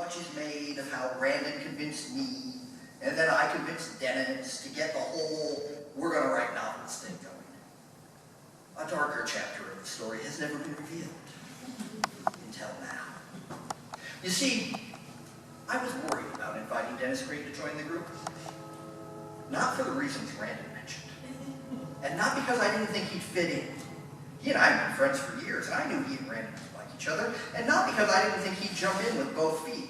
much is made of how Randon convinced me, and then I convinced Dennis to get the whole we're going to write novels thing going. A darker chapter of the story has never been revealed until now. You see, I was worried about inviting Dennis Green to join the group. Not for the reasons Randon mentioned. And not because I didn't think he'd fit in. He and I had been friends for years, and I knew he and Randon would like each other. And not because I didn't think he'd jump in with both feet.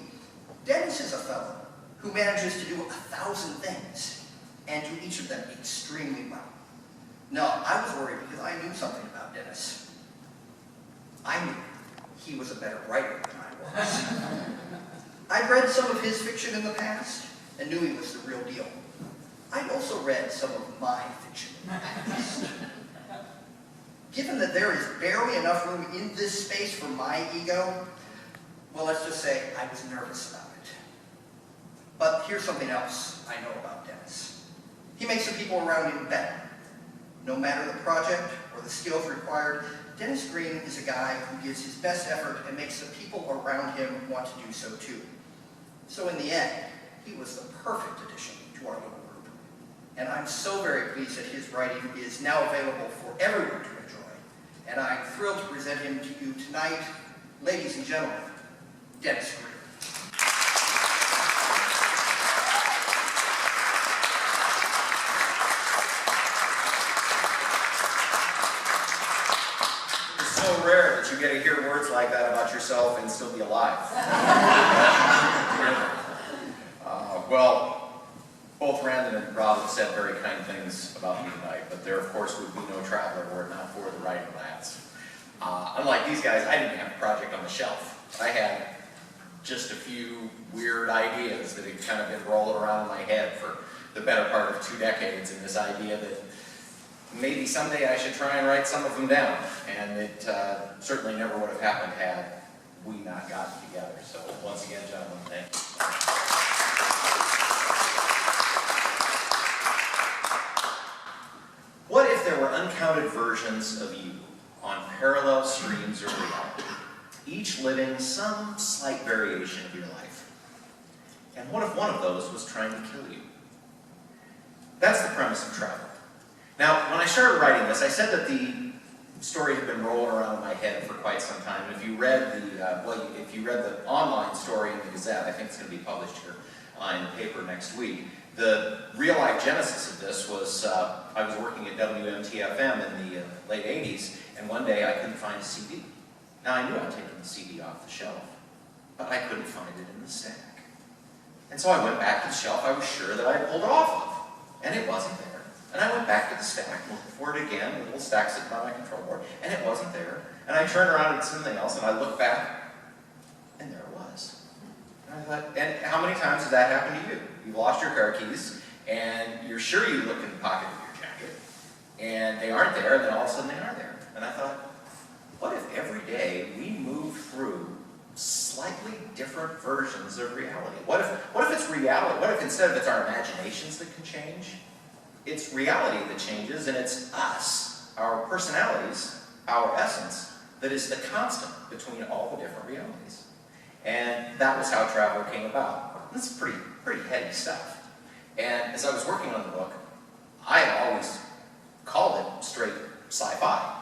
Dennis is a fellow who manages to do 1,000 things, and do each of them extremely well. No, I was worried because I knew something about Dennis. I knew he was a better writer than I was. I'd read some of his fiction in the past, and knew he was the real deal. I'd also read some of my fiction in the past. Given that there is barely enough room in this space for my ego, well, let's just say I was nervous about it. But here's something else I know about Dennis. He makes the people around him better. No matter the project or the skills required, Dennis Green is a guy who gives his best effort and makes the people around him want to do so too. So in the end, he was the perfect addition to our little group. And I'm so very pleased that his writing is now available for everyone to enjoy. And I'm thrilled to present him to you tonight, ladies and gentlemen, Dennis Green. So rare that you get to hear words like that about yourself and still be alive. Well, both Randon and Rob have said very kind things about me tonight, but there, of course, would be no traveler were it not for the Writing Lads. Unlike these guys, I didn't have a project on the shelf. I had just a few weird ideas that had kind of been rolling around in my head for the better part of 2 decades, and this idea that maybe someday I should try and write some of them down. And it certainly never would have happened had we not gotten together. So once again, gentlemen, thank you. What if there were uncounted versions of you on parallel streams of reality, each living some slight variation of your life? And what if one of those was trying to kill you? That's the premise of travel. Now, when I started writing this, I said that the story had been rolling around in my head for quite some time. And if you read the online story in the Gazette, I think it's going to be published here in the paper next week. The real-life genesis of this was I was working at WMTFM in the late 80s, and one day I couldn't find a CD. Now, I knew I'd taken the CD off the shelf, but I couldn't find it in the stack. And so I went back to the shelf I was sure that I pulled it off of, and it wasn't there. And I went back to the stack, looking for it again, the little stack sitting on my control board, and it wasn't there. And I turned around and something else, and I looked back, and there it was. And I thought, and how many times has that happened to you? You've lost your car keys, and you're sure you looked in the pocket of your jacket, and they aren't there, and then all of a sudden they are there. And I thought, what if every day we move through slightly different versions of reality? What if it's reality? What if instead of it's our imaginations that can change, it's reality that changes, and it's us, our personalities, our essence, that is the constant between all the different realities. And that was how travel came about. This is pretty heady stuff. And as I was working on the book, I had always called it straight sci-fi.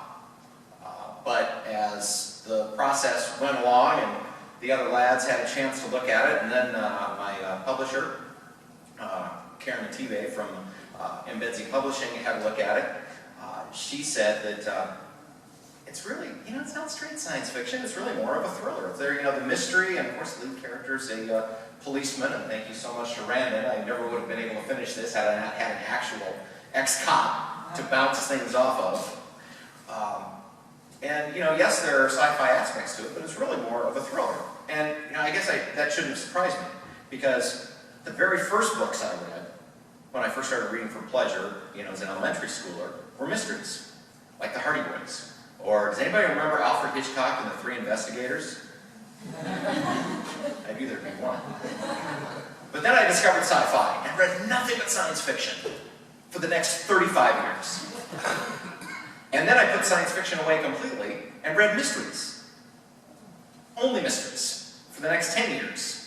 But as the process went along and the other lads had a chance to look at it, and then my publisher, Karen Mative from Embedzi Publishing, had a look at it. She said that it's really, it's not straight science fiction. It's really more of a thriller. It's there, the mystery, and of course the lead character is a policeman. And thank you so much to Randon. I never would have been able to finish this had I not had an actual ex-cop to bounce things off of. And yes, there are sci-fi aspects to it, but it's really more of a thriller. And I guess that shouldn't have surprised me, because the very first books I read, when I first started reading for pleasure, as an elementary schooler, were mysteries, like the Hardy Boys. Or does anybody remember Alfred Hitchcock and the Three Investigators? I'd either be one. But then I discovered sci-fi and read nothing but science fiction for the next 35 years. And then I put science fiction away completely and read mysteries. Only mysteries for the next 10 years.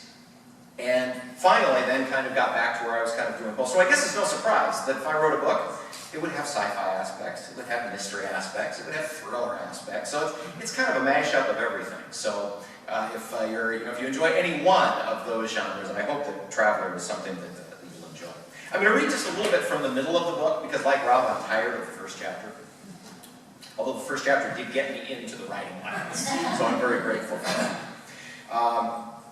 And finally then kind of got back to where I was kind of doing both. So I guess it's no surprise that if I wrote a book, it would have sci-fi aspects, it would have mystery aspects, it would have thriller aspects. So it's kind of a mashup of everything. So if you enjoy any one of those genres, I hope that Traveler is something that you'll enjoy. I'm going to read just a little bit from the middle of the book because, like Rob, I'm tired of the first chapter. Although the first chapter did get me into the Writing Lads, so I'm very grateful for that.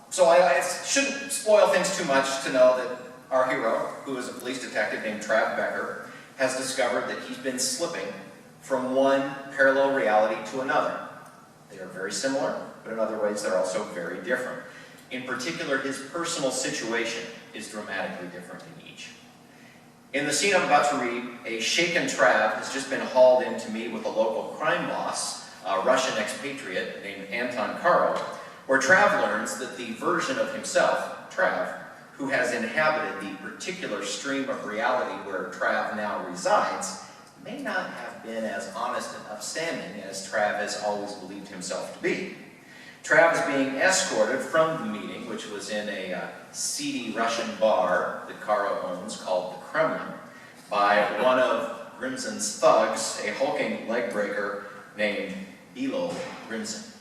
So I shouldn't spoil things too much to know that our hero, who is a police detective named Trav Becker, has discovered that he's been slipping from one parallel reality to another. They are very similar, but in other ways they're also very different. In particular, his personal situation is dramatically different in each. In the scene I'm about to read, a shaken Trav has just been hauled in to meet with a local crime boss, a Russian expatriate named Anton Karol, where Trav learns that the version of himself, Trav, who has inhabited the particular stream of reality where Trav now resides, may not have been as honest and upstanding as Trav has always believed himself to be. Trav is being escorted from the meeting, which was in a seedy Russian bar that Karol owns called the Kremlin, by one of Grimson's thugs, a hulking leg breaker named Bilo Grimson.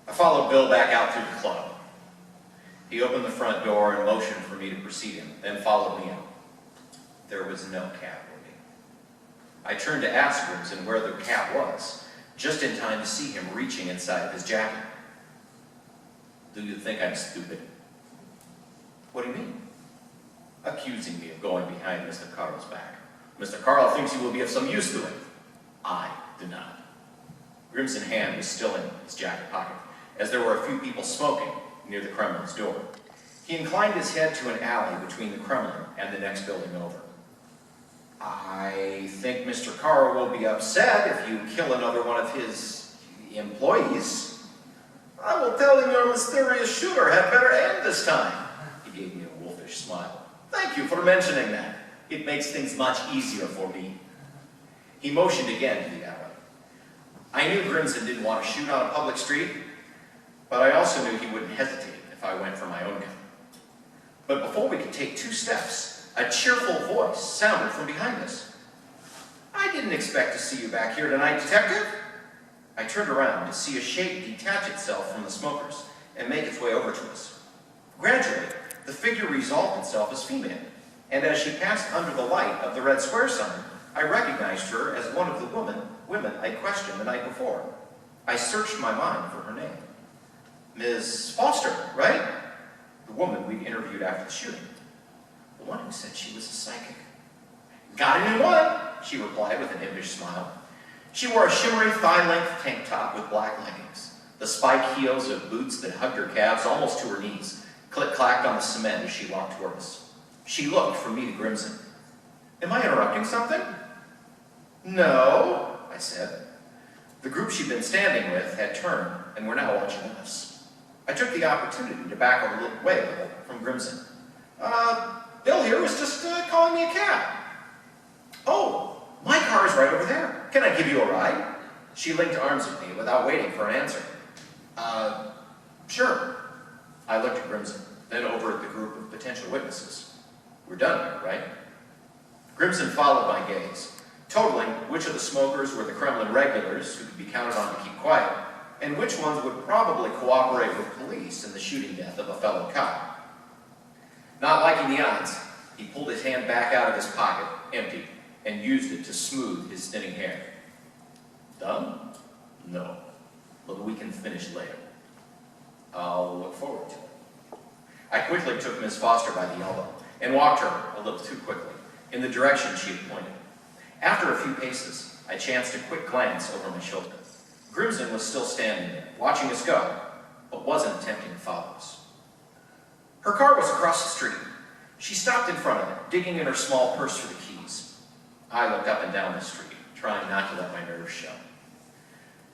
I followed Bill back out through the club. He opened the front door and motioned for me to precede him, then followed me out. There was no cab waiting. I turned to ask Grimson where the cab was, just in time to see him reaching inside his jacket. Do you think I'm stupid? What do you mean? Accusing me of going behind Mr. Karol's back. Mr. Karol thinks he will be of some use to him. I do not. Grimson's hand was still in his jacket pocket, as there were a few people smoking near the Kremlin's door. He inclined his head to an alley between the Kremlin and the next building over. I think Mr. Karol will be upset if you kill another one of his employees. I will tell him your mysterious shooter had better end this time. He gave me a wolfish smile. Thank you for mentioning that. It makes things much easier for me. He motioned again to the alley. I knew Grimson didn't want to shoot on a public street, but I also knew he wouldn't hesitate if I went for my own gun. But before we could take 2 steps, a cheerful voice sounded from behind us. I didn't expect to see you back here tonight, detective. I turned around to see a shape detach itself from the smokers and make its way over to us. Gradually, the figure resolved itself as female, and as she passed under the light of the red square sign, I recognized her as one of the women I questioned the night before. I searched my mind for her name. Ms. Foster, right? The woman we'd interviewed after the shooting. The one who said she was a psychic. Got a new one, she replied with an impish smile. She wore a shimmery thigh-length tank top with black leggings. The spike heels of boots that hugged her calves almost to her knees click-clacked on the cement as she walked toward us. She looked from me to Grimson. Am I interrupting something? No, I said. The group she'd been standing with had turned and were now watching us. I took the opportunity to back away a little from Grimson. Bill here was just calling me a cab. Oh, my car is right over there. Can I give you a ride? She linked arms with me without waiting for an answer. Sure. I looked at Grimson, then over at the group of potential witnesses. We're done here, right? Grimson followed my gaze, totaling which of the smokers were the Kremlin regulars who could be counted on to keep quiet, and which ones would probably cooperate with police in the shooting death of a fellow cop. Not liking the odds, he pulled his hand back out of his pocket, empty, and used it to smooth his thinning hair. Done? No. But we can finish later. I'll look forward to it. I quickly took Miss Foster by the elbow and walked her, a little too quickly, in the direction she had pointed. After a few paces, I chanced a quick glance over my shoulder. Grimson was still standing there, watching us go, but wasn't attempting to follow us. Her car was across the street. She stopped in front of it, digging in her small purse for the keys. I looked up and down the street, trying not to let my nerves show.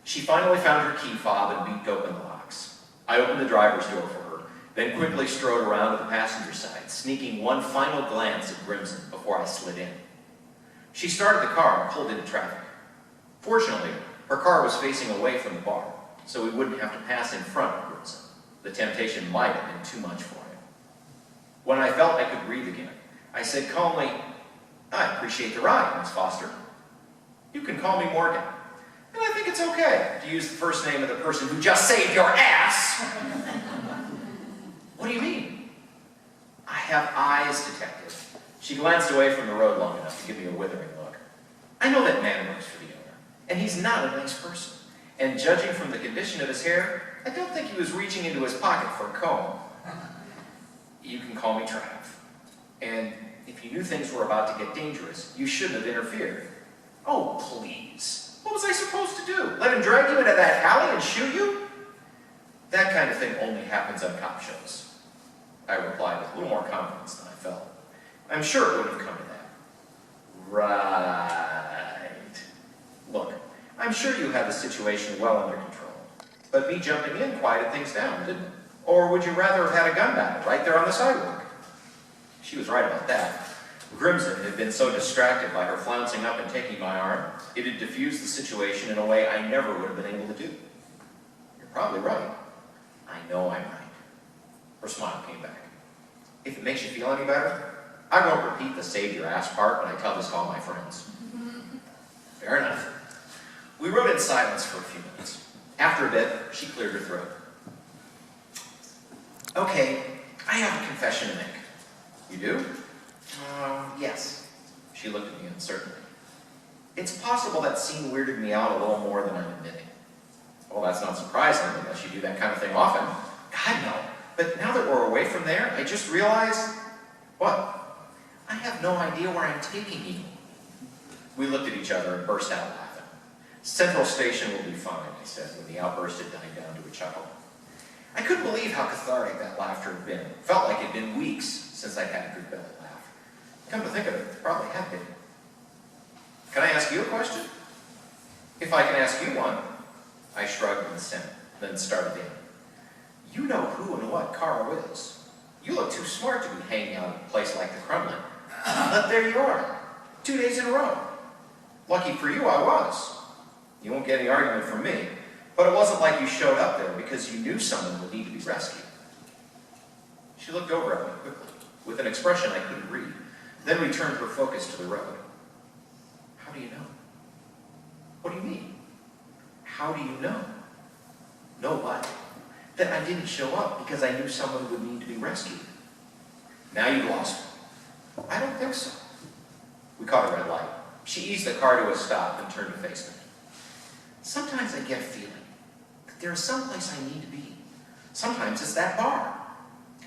She finally found her key fob and beeped open the locks. I opened the driver's door for her, then quickly strode around to the passenger side, sneaking one final glance at Grimson before I slid in. She started the car and pulled into traffic. Fortunately, her car was facing away from the bar, so we wouldn't have to pass in front of Grimson. The temptation might have been too much for him. When I felt I could breathe again, I said calmly, "I appreciate the ride, Miss Foster. You can call me Morgan. And I think it's okay to use the first name of the person who just saved your ass." "What do you mean?" "I have eyes, Detective." She glanced away from the road long enough to give me a withering look. "I know that man works for the owner, and he's not a nice person. And judging from the condition of his hair, I don't think he was reaching into his pocket for a comb. You can call me Trav. And if you knew things were about to get dangerous, you shouldn't have interfered." "Oh, please. What was I supposed to do? Let him drag you into that alley and shoot you?" "That kind of thing only happens on cop shows," I replied with a little more confidence than I felt. "I'm sure it wouldn't have come to that." "Right. Look, I'm sure you had the situation well under control, but me jumping in quieted things down, didn't it? Or would you rather have had a gun battle right there on the sidewalk?" She was right about that. Grimson had been so distracted by her flouncing up and taking my arm, it had diffused the situation in a way I never would have been able to do. "You're probably right. I know I'm right." Her smile came back. "If it makes you feel any better, I won't repeat the save your ass part when I tell this to all my friends." "Fair enough." We rode in silence for a few minutes. After a bit, she cleared her throat. "Okay, I have a confession to make." "You do?" Yes." She looked at me uncertainly. "It's possible that scene weirded me out a little more than I'm admitting." "Well, that's not surprising unless you do that kind of thing often." "God, no. But now that we're away from there, I just realized..." "What?" "I have no idea where I'm taking you." We looked at each other and burst out laughing. "Central Station will be fine," I said when the outburst had died down to a chuckle. I couldn't believe how cathartic that laughter had been. It felt like it had been weeks since I'd had a good belly laugh. Come to think of it, it probably had been. "Can I ask you a question?" "If I can ask you one." I shrugged in assent, then started in. "You know who and what Carl is. You look too smart to be hanging out at a place like the Kremlin. But there you are, 2 days in a row. Lucky for you, I was. You won't get any argument from me, but it wasn't like you showed up there because you knew someone would need to be rescued." She looked over at me quickly, with an expression I couldn't read, then returned her focus to the road. "How do you know?" "What do you mean?" "How do you know?" "Know what?" "That I didn't show up because I knew someone would need to be rescued." "Now you've lost me." "I don't think so." We caught a red light. She eased the car to a stop and turned to face me. "Sometimes I get a feeling that there is some place I need to be. Sometimes it's that bar.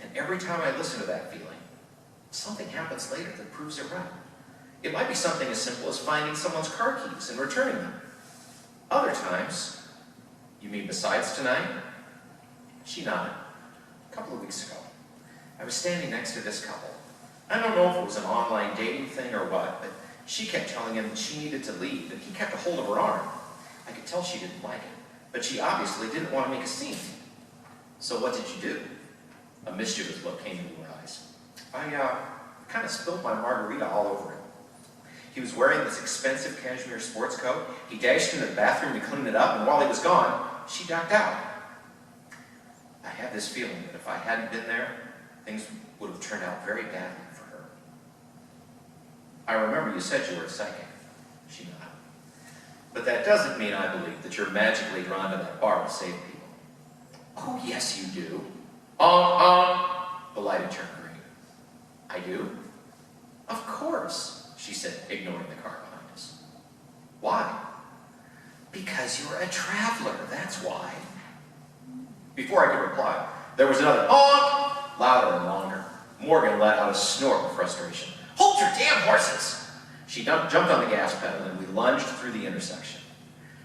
And every time I listen to that feeling, something happens later that proves it right. It might be something as simple as finding someone's car keys and returning them. Other times..." "You mean besides tonight?" She nodded. "A couple of weeks ago, I was standing next to this couple. I don't know if it was an online dating thing or what, but she kept telling him that she needed to leave, and he kept a hold of her arm. I could tell she didn't like it, but she obviously didn't want to make a scene. So what did you do?" A mischievous look came into her eyes. I kind of spilled my margarita all over him. He was wearing this expensive cashmere sports coat. He dashed into the bathroom to clean it up, and while he was gone, she ducked out. I had this feeling that if I hadn't been there, things would have turned out very badly for her. "I remember you said you were a psychic." She nodded. "But that doesn't mean I believe that you're magically drawn to that bar to save people." "Oh, yes, you do." The light had turned green. "I do?" "Of course," she said, ignoring the car behind us. "Why?" "Because you're a traveler, that's why." Before I could reply, there was another honk, louder and longer. Morgan let out a snort of frustration. "Hold your damn horses!" She jumped on the gas pedal and we lunged through the intersection.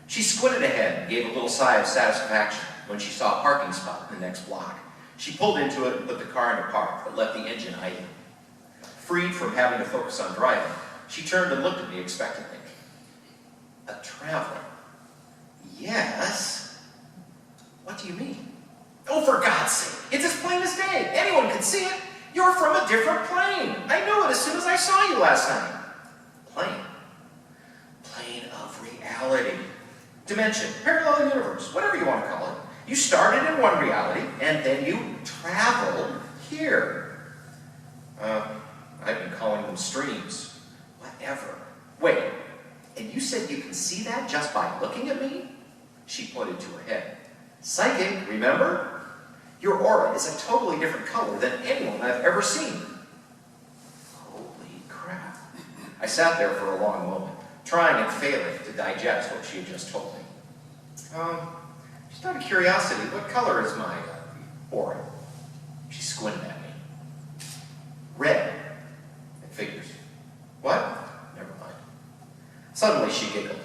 She squinted ahead and gave a little sigh of satisfaction when she saw a parking spot in the next block. She pulled into it and put the car into park, but left the engine idling. Freed from having to focus on driving, she turned and looked at me expectantly. "A traveler?" "Yes." "What do you mean?" "Oh, for God's sake, it's as plain as day. Anyone can see it. You're from a different plane. I knew it as soon as I saw you last night." "Plane?" "Plane of reality." dimension, parallel universe, whatever you want to call it. You started in one reality, and then you traveled here. I've been calling them streams. Whatever. Wait, and you said you can see that just by looking at me? She pointed to her head. Psychic, remember? Your aura is a totally different color than anyone I've ever seen. Holy crap. I sat there for a long moment, trying and failing to digest what she had just told me. Just out of curiosity, what color is my aura? She squinted at me. Red. It figures. What? Never mind. Suddenly she giggled.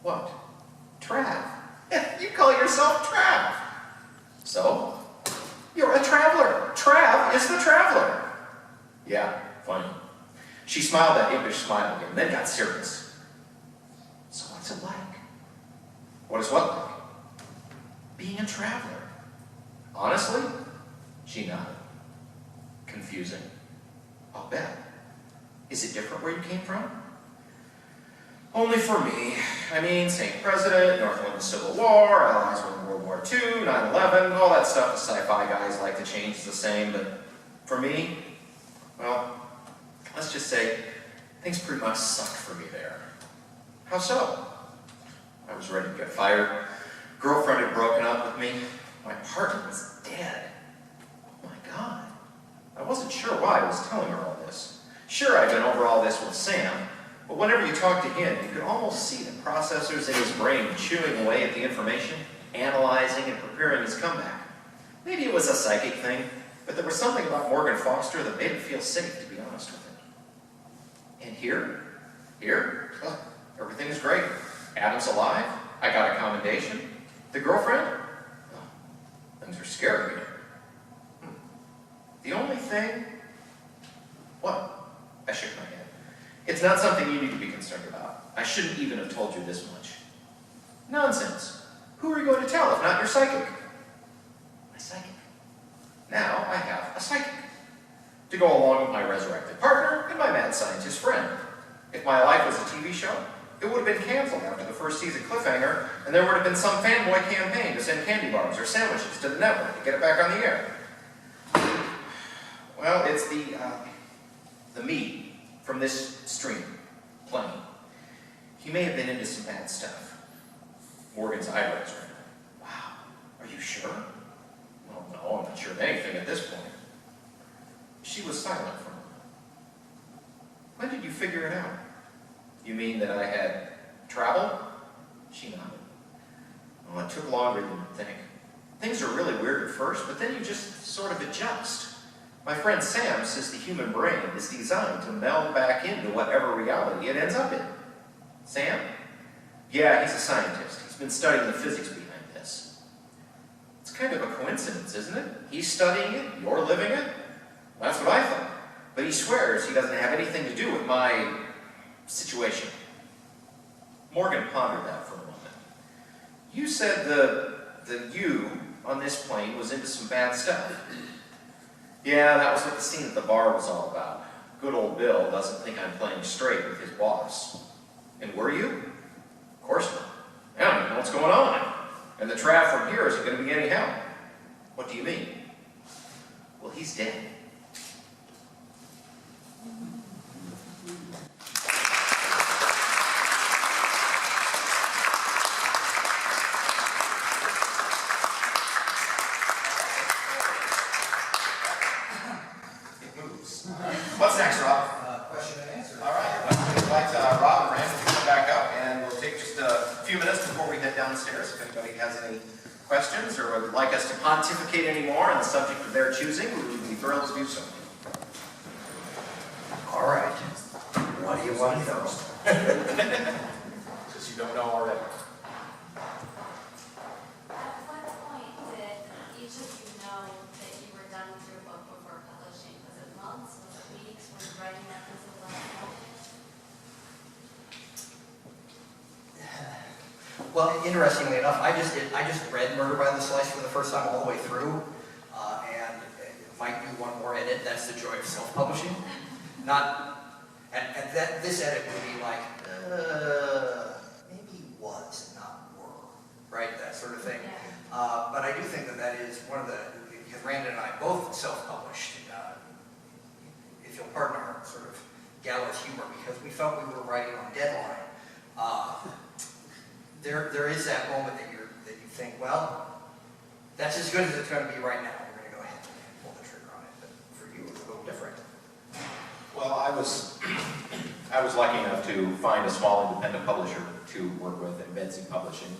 What? Trav. You call yourself Trav. So? You're a traveler. Trav is the traveler. Yeah, funny. She smiled that impish smile again, then got serious. So what's it like? What is what like? Being a traveler. Honestly? She nodded. Confusing. I'll bet. Is it different where you came from? Only for me. I mean, same president, North London Civil War, allies were in World War II, 9/11, all that stuff the sci-fi guys like to change is the same, but for me, well, let's just say things pretty much sucked for me there. How so? I was ready to get fired. Girlfriend had broken up with me. My partner was dead. Oh my God. I wasn't sure why I was telling her all this. Sure, I'd been over all this with Sam, but whenever you talked to him, you could almost see the processors in his brain chewing away at the information, analyzing and preparing his comeback. Maybe it was a psychic thing, but there was something about Morgan Foster that made it feel safe, to be honest with it. And here, everything is great. Adam's alive. I got a commendation. The girlfriend? Oh, things are scaring me. The only thing? What? I shook my head. It's not something you need to be concerned about. I shouldn't even have told you this much. Nonsense. Who are you going to tell if not your psychic? My psychic. Now I have a psychic. To go along with my resurrected partner and my mad scientist friend. If my life was a TV show, it would have been canceled after the first season cliffhanger, and there would have been some fanboy campaign to send candy bars or sandwiches to the network to get it back on the air. Well, it's the me from this stream, playing. He may have been into some bad stuff. Morgan's eyebrows went up. Wow, are you sure? Well, no, I'm not sure of anything at this point. She was silent for a moment. When did you figure it out? You mean that I had traveled? She nodded. Well, it took longer than you'd think. Things are really weird at first, but then you just sort of adjust. My friend Sam says the human brain is designed to meld back into whatever reality it ends up in. Sam? Yeah, he's a scientist. He's been studying the physics behind this. It's kind of a coincidence, isn't it? He's studying it, you're living it. That's what I thought. But he swears he doesn't have anything to do with my situation. Morgan pondered that for a moment. You said the you on this plane was into some bad stuff. Yeah, that was what the scene at the bar was all about. Good old Bill doesn't think I'm playing straight with his boss. And were you? Of course not. I don't even know what's going on. And the Trav from here isn't going to be any help. What do you mean? Well, he's dead. What's next, Rob? Question and answer. All right, let's invite Rob and Randon to come back up, and we'll take just a few minutes before we head downstairs. If anybody has any questions or would like us to pontificate any more on the subject of their choosing, we would be thrilled to do so. All right. What do you want to know? Since you don't know already. At what point did each of you know that you were done with your book before publishing? Was it months? Was it weeks? Was it writing that piece of last moment? Well, interestingly enough, I just read Murder by the Slice for the first time all the way through, and might do one more edit. That's the joy of self-publishing. This edit would be like, maybe was not work. right, that sort of thing. Yeah. But I do think that that is one of the, because Randon and I both self-published, if you'll pardon our sort of gallows humor, because we felt we were writing on deadline. There is that moment that you think, well, that's as good as it's going to be right now. We're going to go ahead and pull the trigger on it. But for you, it's a little different. Well, I was lucky enough to find a small independent publisher to work with in Betsy Publishing.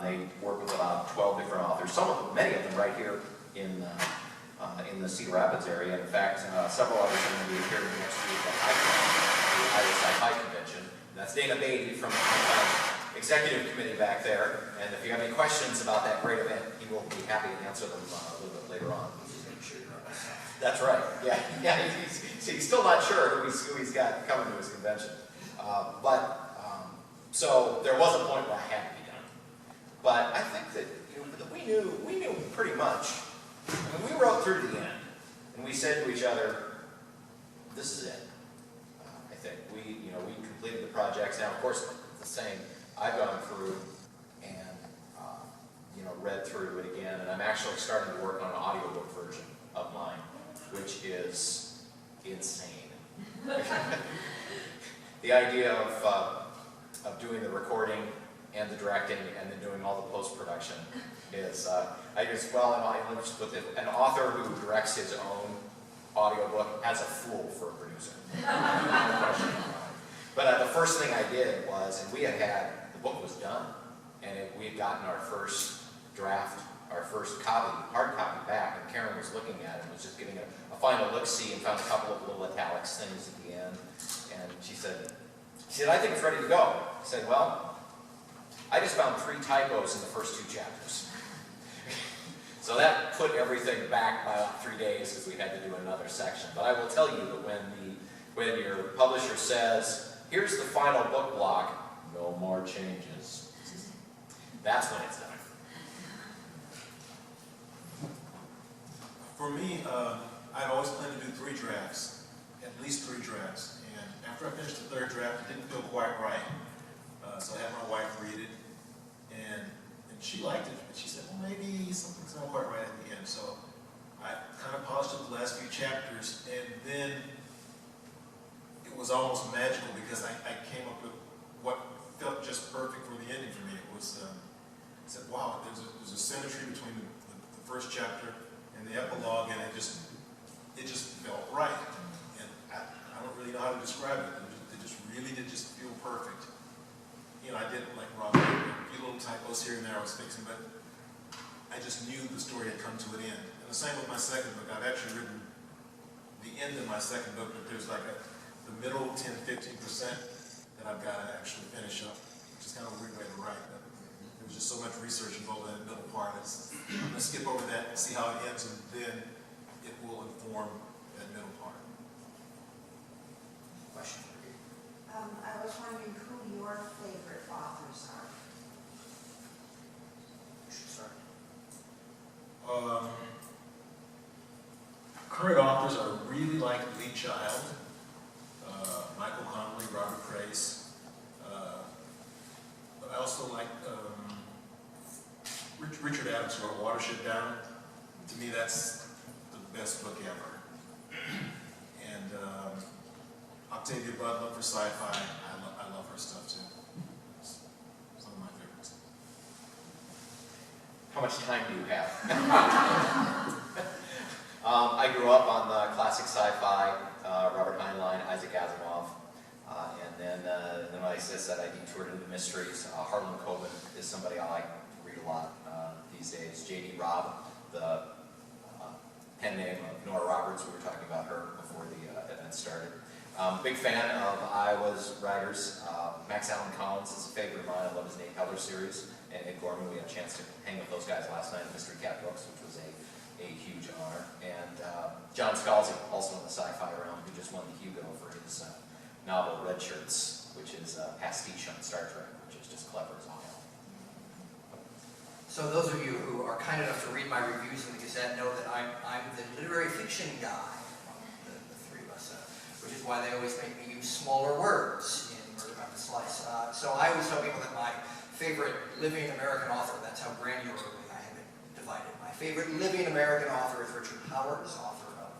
They work with about 12 different authors, many of them right here in the Cedar Rapids area. In fact, several others are going to be appearing next week at the Iowa Sci-Fi Convention. That's Dana Beatty from the executive committee back there. And if you have any questions about that great event, he will be happy to answer them a little bit later on. That's right. Yeah. He's still not sure who he's got coming to his convention. So there was a point where I had to be done. But I think that we knew pretty much. I mean, we wrote through to the end, and we said to each other, "This is it." I think we completed the projects. Now, of course, the same. I've gone through and read through it again, and I'm actually starting to work on an audiobook version of mine, which is insane. The idea of doing the recording and the directing and then doing all the post-production is, let me just put this, an author who directs his own audiobook has a fool for a producer. But the first thing I did was, and the book was done, and we had gotten our first draft, our first copy, hard copy back, and Karen was looking at it and was just giving it a final look-see and found a couple of little italics things at the end, and she said, "I think it's ready to go." I said, "Well, I just found 3 typos in the first 2 chapters." So that put everything back by about 3 days because we had to do another section. But I will tell you that when your publisher says, "Here's the final book block, no more changes," that's when it's done. For me, I've always planned to do 3 drafts, at least 3 drafts. And after I finished the 3rd draft, it didn't feel quite right. So I had my wife read it, and she liked it. But she said, well, maybe something's not quite right at the end. So I kind of polished up the last few chapters, and then it was almost magical because I came up with what felt just perfect for the ending for me. It was, I said, wow, there's a symmetry between the first chapter and the epilogue, and it just felt right. And I don't really know how to describe it. It just really did just feel perfect. I didn't, like Rob, a few little typos here and there I was fixing, but I just knew the story had come to an end. And the same with my second book. I've actually written the end of my second book, but there's like the middle 10-15% that I've got to actually finish up, which is kind of a weird way to write. But there was just so much research involved in that middle part. I'm going to skip over that and see how it ends, and then it will inform that middle part. Question for you. I was wondering who your favorite authors are. You should start. Current authors I really like Lee Child, Michael Connelly, Robert Grace, but I also like Richard Adams wrote Watership Down. To me, that's the best book ever. And Octavia Butler for sci-fi, I love her stuff too. It's some of my favorites. How much time do you have? I grew up on the classic sci-fi, Robert Heinlein, Isaac Asimov, and then like I said, I detoured into mysteries. Harlan Coben is somebody I like to read a lot these days. J.D. Robb, the pen name of Nora Roberts, we were talking about her before the event started. Big fan of Iowa's writers. Max Allan Collins is a favorite of mine. I love his Nate Heller series. And Ed Gorman, we had a chance to hang with those guys last night at Mystery Cat Books, which was a huge honor. And John Scalzi, also in the sci-fi realm, who just won the Hugo for his novel Red Shirts, which is a pastiche on Star Trek, which is just clever as all hell. So those of you who are kind enough to read my reviews in the Gazette know that I'm the literary fiction guy among the 3 of us, which is why they always make me use smaller words in Murder by the Slice. So I always tell people that my favorite living American author. That's how granularly I have it divided. My favorite living American author is Richard Powers, author of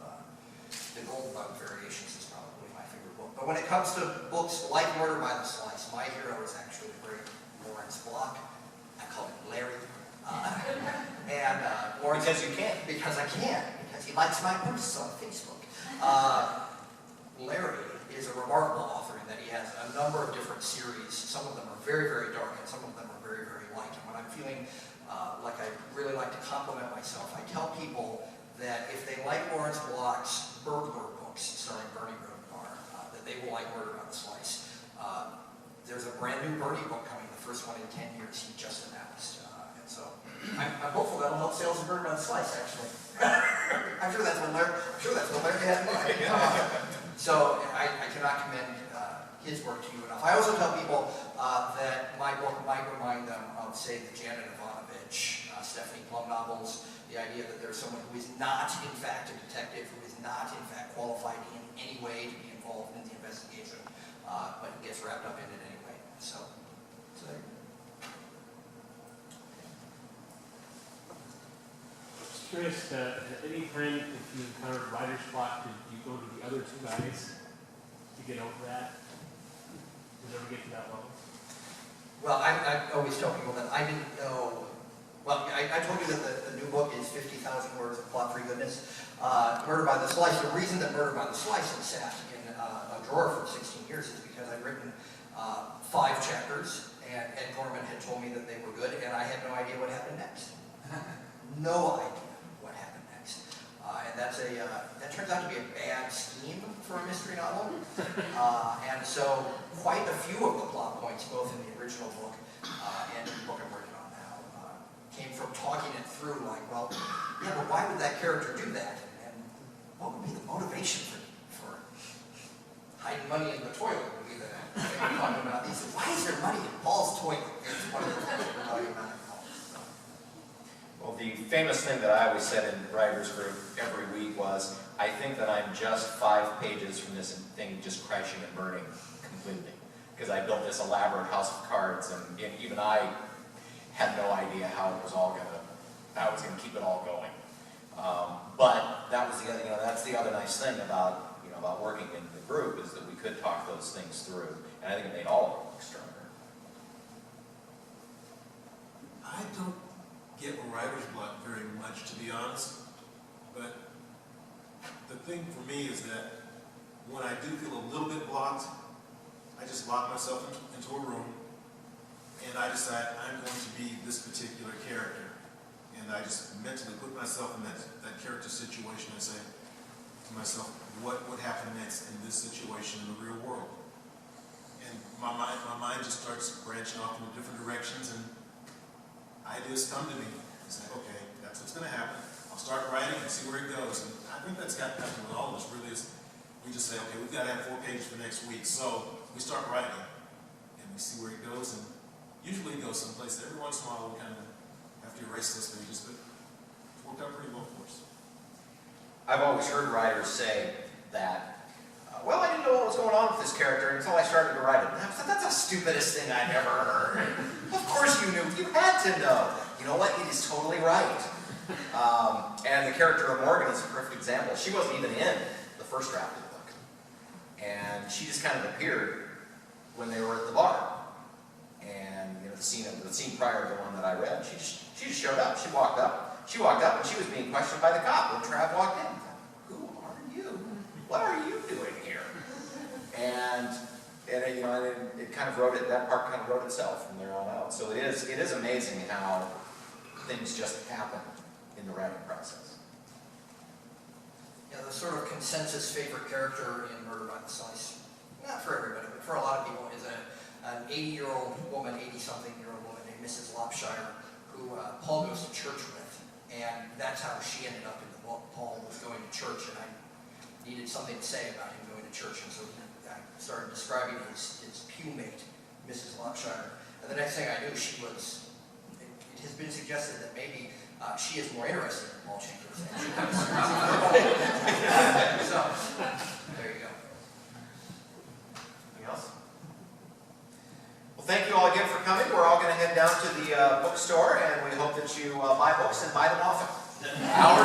The Golden Bug Variations is probably my favorite book. But when it comes to books like Murder by the Slice, my hero is actually the great Lawrence Block. I call him Larry. Lawrence, Because you can. because I can, because he likes my posts on Facebook. Larry is a remarkable author in that he has a number of different series. Some of them are very, very dark, and some of them are very, very light. And when I'm feeling like I really like to compliment myself, I tell people that if they like Lawrence Block's burglar books, starring Bernie Rodemar, that they will like Murder by the Slice. There's a brand new Bernie book coming, the first one in 10 years he just announced. And so I'm hopeful that'll help sales of Murder by the Slice, actually. I'm sure that's what Larry had in mind. So I cannot commend his work to you enough. I also tell people that my book might remind them of, say, the Janet Ivanovich, Stephanie Plum novels, the idea that there's someone who is not, in fact, a detective, who is not, in fact, qualified in any way to be involved in the investigation, but he gets wrapped up in it anyway. So there you go. Just curious, at any time if you encountered writer's block, did you go to the other two guys to get over that? Did it ever get to that level? Well, I always tell people that I didn't know. Well, I told you that the new book is 50,000 words of plot-free goodness. Murder by the Slice. The reason that Murder by the Slice has sat in a drawer for 16 years is because I'd written 5 chapters, and Ed Gorman had told me that they were good, and I had no idea what happened next. No idea what happened next. And that turns out to be a bad scheme for a mystery novel. And so quite a few of the plot points, both in the original book and in the book I'm working on now, came from talking it through, like, well, yeah, but why would that character do that? And what would be the motivation for hiding money in the toilet? Would be the thing we're talking about these days. Why is there money in Paul's toilet? It's one of the things we're talking about. Well, the famous thing that I always said in the writers group every week was, I think that I'm just 5 pages from this thing just crashing and burning completely. Because I built this elaborate house of cards, and even I had no idea how it was all I was gonna keep it all going. But that was the other, that's the other nice thing about, about working in the group, is that we could talk those things through, and I think it made all of it look stronger. I don't get writer's block very much, to be honest, but the thing for me is that when I do feel a little bit blocked, I just lock myself into a room, and I decide I'm going to be this particular character. And I just mentally put myself in that character situation and say to myself, what would happen next in this situation in the real world? And my mind just starts branching off in different directions, and ideas come to me. I say, okay, that's what's going to happen. I'll start writing and see where it goes. And I think that's got to happen with all of us, really, is we just say, okay, we've got to have 4 pages for next week. So we start writing, and we see where it goes, and usually it goes someplace. Every once in a while, we kind of have to erase those pages, but it's worked out pretty well for us. I've always heard writers say that, well, I didn't know what was going on with this character until I started to write it. And I thought, that's the stupidest thing I've ever heard. Of course you knew. You had to know. You know what? It is totally right. And the character of Morgan is a perfect example. She wasn't even in the first draft of the book. And she just kind of appeared when they were at the bar. And the scene prior to the one that I read, she just showed up. She walked up, and she was being questioned by the cop when Trav walked in. Who are you? What are you doing here? And it kind of that part kind of wrote itself from there on out. So it is amazing how things just happen in the writing process. Yeah, the sort of consensus favorite character in Murder by the Slice, not for everybody, but for a lot of people, is an 80-year-old woman, 80-something-year-old woman named Mrs. Lopshire, who Paul goes to church with, and that's how she ended up in the book. Paul was going to church, and I needed something to say about him going to church, and so I started describing his pew mate, Mrs. Lopshire, and the next thing I knew, it has been suggested that maybe she is more interested in Paul Chambers than she was. So, there you go. Anything else? Well, thank you all again for coming. We're all going to head Our